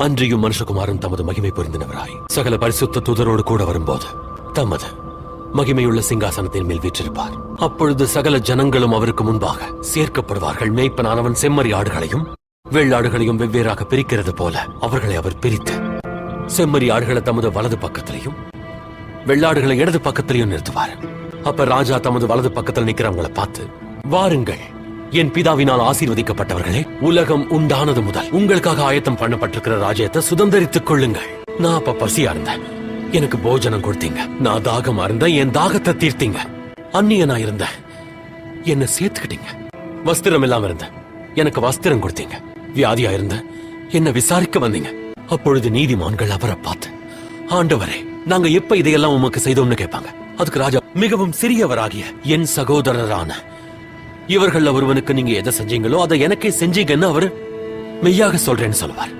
அன்றியும் மனுஷகுமாரன் தமது மகிமை புரிந்தனவராய் சகல பரிசுத்த தூதரோடு கூட வரும்போது தமது மகிமையுள்ள சிங்காசனத்தின் மேல் வீற்றிருப்பார். அப்பொழுது சகல ஜனங்களும் அவருக்கு முன்பாக சேர்க்கப்படுவார்கள். மேய்ப்பனானவன் செம்மறி ஆடுகளையும் வெள்ளாடுகளையும் வெவ்வேறாக பிரிக்கிறது போல அவர்களை அவர் பிரித்து செம்மறி ஆடுகளை தமது வலது பக்கத்திலையும் வெள்ளாடுகளை இடது பக்கத்திலையும் நிறுத்துவார். அப்ப ராஜா தமது வலது பக்கத்தில் நிக்கிறவங்களை பார்த்து, வாருங்கள் என் பிதாவினால் ஆசீர்வதிக்கப்பட்டவர்களே, உலகம் உண்டானது முதல் உங்களுக்காக ஆயத்தம் பண்ணப்பட்டிருக்கிற ராஜ்யத்தை சுதந்திரித்துக் கொள்ளுங்கள். நான் அப்ப பசியா இருந்தேன், எனக்கு போஜனம் கொடுத்தீங்க. நான் தாகமா இருந்தேன், என் தாகத்தை தீர்த்தீங்க. அந்நியனா இருந்தேன், என்ன சேர்த்துக்கிட்டீங்க. வஸ்திரம் இல்லாம இருந்தேன், எனக்கு வஸ்திரம் கொடுத்தீங்க. வியாதியா இருந்த என்ன விசாரிக்க வந்தீங்க. அப்பொழுது நீதிமான்கள் அவரை பார்த்து, ஆண்டவரே, நாங்க எப்ப இதையெல்லாம் உமக்கு செய்தோம்னு கேட்பாங்க. அதுக்கு ராஜா, மிகவும் சிறியவராகிய என் சகோதரரான இவர்கள் ஒருவனுக்கு நீங்க எதை செஞ்சீங்களோ அதை எனக்கே செஞ்சீங்கன்னு அவரு மெய்யாக சொல்றேன்னு சொல்லுவார்.